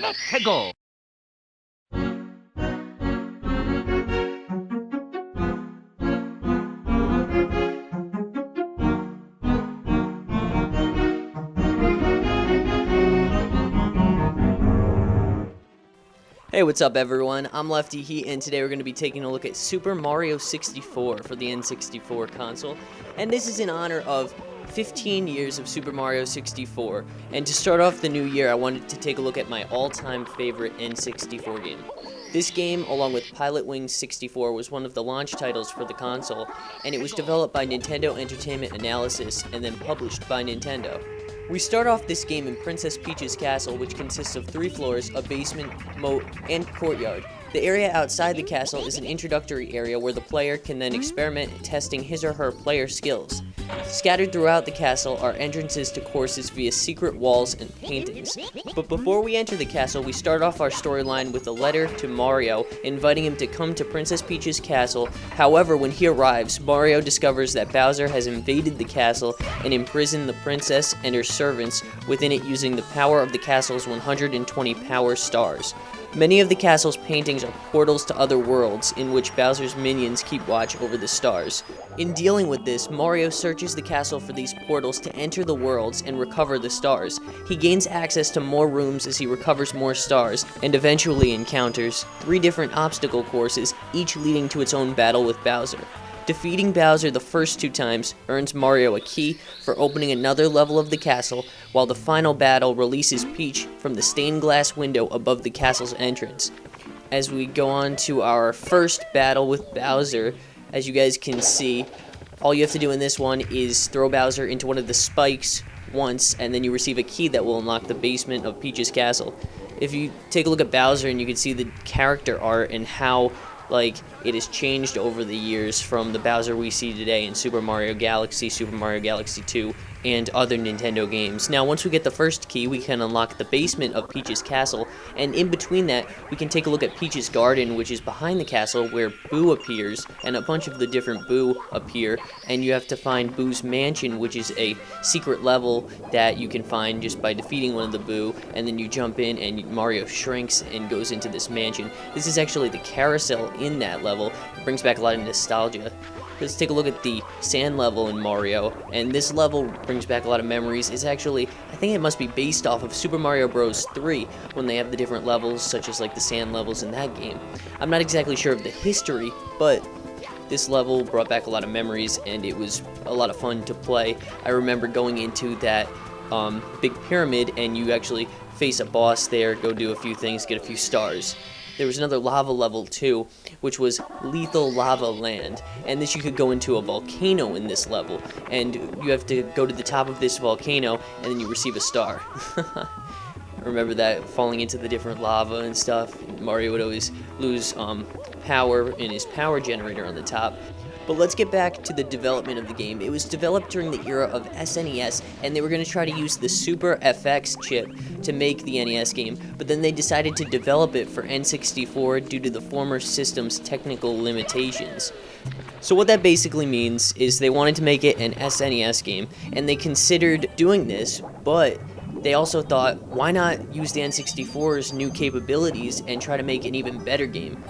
Let's go! Hey, what's up everyone? I'm Lefty Heat, and today we're going to be taking a look at Super Mario 64 for the N64 console. And this is in honor of 15 years of Super Mario 64. And to start off the new year, I wanted to take a look at my all-time favorite N64 game. This game, along with Pilot Wings 64, was one of the launch titles for the console, and it was developed by Nintendo Entertainment Analysis and then published by Nintendo. We start off this game in Princess Peach's castle, which consists of 3 floors, a basement, moat, and courtyard. The area outside the castle is an introductory area where the player can then experiment testing his or her player skills. Scattered throughout the castle are entrances to courses via secret walls and paintings. But before we enter the castle, we start off our storyline with a letter to Mario, inviting him to come to Princess Peach's castle. However, when he arrives, Mario discovers that Bowser has invaded the castle and imprisoned the princess and her servants within it using the power of the castle's 120 power stars. Many of the castle's paintings are portals to other worlds, in which Bowser's minions keep watch over the stars. In dealing with this, Mario searches the castle for these portals to enter the worlds and recover the stars. He gains access to more rooms as he recovers more stars, and eventually encounters 3 different obstacle courses, each leading to its own battle with Bowser. Defeating Bowser the first 2 times earns Mario a key for opening another level of the castle, while the final battle releases Peach from the stained glass window above the castle's entrance. As we go on to our first battle with Bowser, as you guys can see, all you have to do in this one is throw Bowser into one of the spikes once, and then you receive a key that will unlock the basement of Peach's castle. If you take a look at Bowser, and you can see the character art and how it has changed over the years from the Bowser we see today in Super Mario Galaxy, Super Mario Galaxy 2, and other Nintendo games. Now, once we get the first key, we can unlock the basement of Peach's castle, and in between that, we can take a look at Peach's garden, which is behind the castle, where Boo appears, and a bunch of the different Boo appear, and you have to find Boo's mansion, which is a secret level that you can find just by defeating one of the Boo, and then you jump in, and Mario shrinks and goes into this mansion. This is actually the carousel in that level. It brings back a lot of nostalgia. Let's take a look at the sand level in Mario, and this level brings back a lot of memories. It's actually, I think it must be based off of Super Mario Bros. 3, when they have the different levels, such as the sand levels in that game. I'm not exactly sure of the history, but this level brought back a lot of memories, and it was a lot of fun to play. I remember going into that big pyramid, and you actually face a boss there, go do a few things, get a few stars. There was another lava level too, which was Lethal Lava Land, and this you could go into a volcano in this level, and you have to go to the top of this volcano, and then you receive a star. I remember that, falling into the different lava and stuff. Mario would always lose power in his power generator on the top. But let's get back to the development of the game. It was developed during the era of SNES, and they were going to try to use the Super FX chip to make the NES game, but then they decided to develop it for N64 due to the former system's technical limitations. So what that basically means is they wanted to make it an SNES game, and they considered doing this, but they also thought, why not use the N64's new capabilities and try to make an even better game?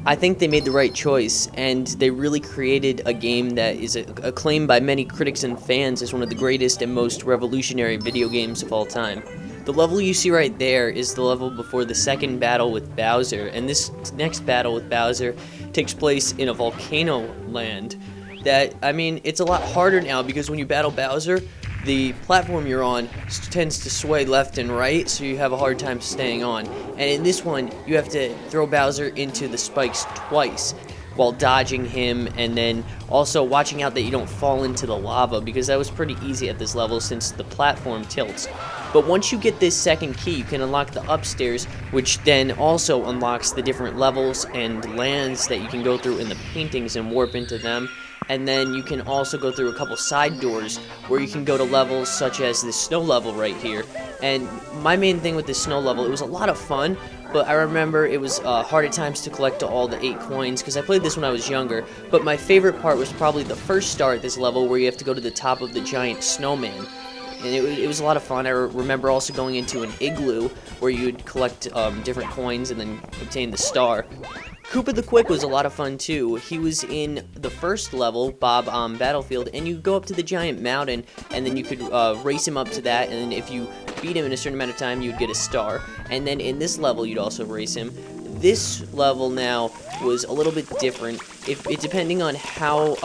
I think they made the right choice, and they really created a game that is acclaimed by many critics and fans as one of the greatest and most revolutionary video games of all time. The level you see right there is the level before the second battle with Bowser, and this next battle with Bowser takes place in a volcano land. It's a lot harder now because when you battle Bowser, the platform you're on tends to sway left and right, so you have a hard time staying on. And in this one, you have to throw Bowser into the spikes twice while dodging him, and then also watching out that you don't fall into the lava, because that was pretty easy at this level since the platform tilts. But once you get this second key, you can unlock the upstairs, which then also unlocks the different levels and lands that you can go through in the paintings and warp into them. And then you can also go through a couple side doors where you can go to levels such as this snow level right here. And my main thing with this snow level, it was a lot of fun, but I remember it was hard at times to collect all the 8 coins because I played this when I was younger. But my favorite part was probably the first star at this level where you have to go to the top of the giant snowman. and it was a lot of fun. I remember also going into an igloo where you'd collect different coins and then obtain the star. Koopa the Quick was a lot of fun too. He was in the first level, Bob on Battlefield, and you go up to the giant mountain, and then you could race him up to that, and if you beat him in a certain amount of time, you'd get a star. And then in this level, you'd also race him. This level now was a little bit different. Depending on how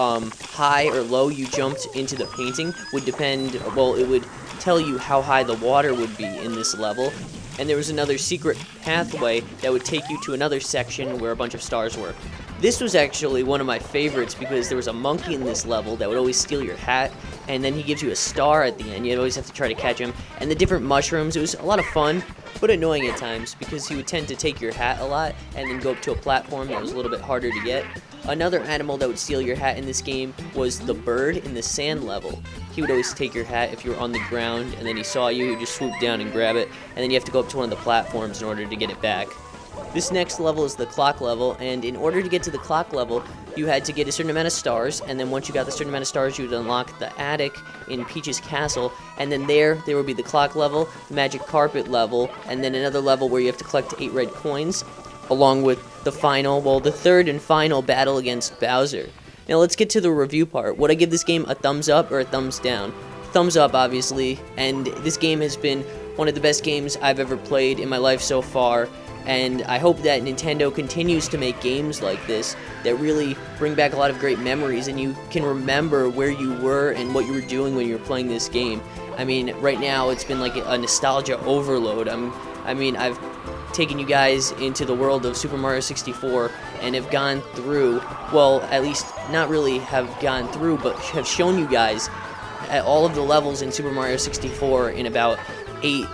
high or low you jumped into the painting would depend, well, it would tell you how high the water would be in this level. And there was another secret pathway that would take you to another section where a bunch of stars were. This was actually one of my favorites because there was a monkey in this level that would always steal your hat, and then he gives you a star at the end. You'd always have to try to catch him. And the different mushrooms, it was a lot of fun, but annoying at times because he would tend to take your hat a lot and then go up to a platform that was a little bit harder to get. Another animal that would steal your hat in this game was the bird in the sand level. He would always take your hat if you were on the ground, and then he saw you, he'd just swoop down and grab it, and then you have to go up to one of the platforms in order to get it back. This next level is the clock level, and in order to get to the clock level, you had to get a certain amount of stars, and then once you got the certain amount of stars, you would unlock the attic in Peach's castle, and then there would be the clock level, the magic carpet level, and then another level where you have to collect 8 red coins, along with the final, well, the third and final battle against Bowser. Now let's get to the review part. Would I give this game a thumbs up or a thumbs down? Thumbs up, obviously, and this game has been one of the best games I've ever played in my life so far, and I hope that Nintendo continues to make games like this that really bring back a lot of great memories, and you can remember where you were and what you were doing when you were playing this game. I mean, right now it's been like a nostalgia overload. I've taken you guys into the world of Super Mario 64 and have gone through, well, at least not really have gone through, but have shown you guys at all of the levels in Super Mario 64 in about 8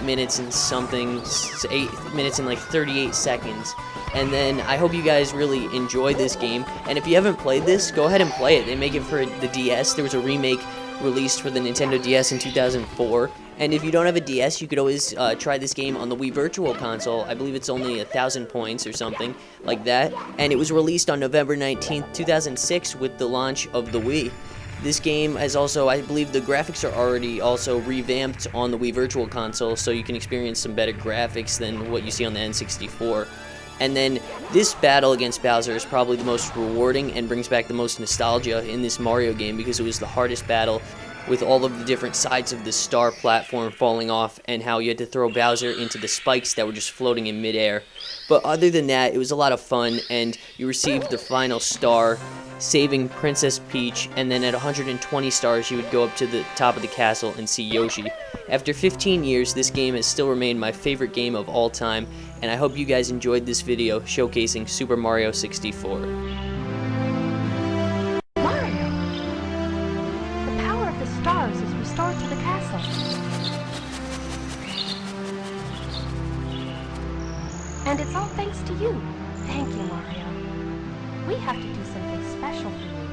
minutes and something, 8 minutes and like 38 seconds. And then I hope you guys really enjoy this game, and if you haven't played this, go ahead and play it. They make it for the DS. There was a remake released for the Nintendo DS in 2004. And if you don't have a DS, you could always try this game on the Wii Virtual Console. I believe it's only 1,000 points or something like that. And it was released on November 19th, 2006 with the launch of the Wii. This game has also, I believe the graphics are already also revamped on the Wii Virtual Console, so you can experience some better graphics than what you see on the N64. And then this battle against Bowser is probably the most rewarding and brings back the most nostalgia in this Mario game because it was the hardest battle, with all of the different sides of the star platform falling off and how you had to throw Bowser into the spikes that were just floating in midair. But other than that, it was a lot of fun, and you received the final star, saving Princess Peach, and then at 120 stars you would go up to the top of the castle and see Yoshi. After 15 years, this game has still remained my favorite game of all time, and I hope you guys enjoyed this video showcasing Super Mario 64. Stars is restored to the castle. And it's all thanks to you. Thank you, Mario. We have to do something special for you.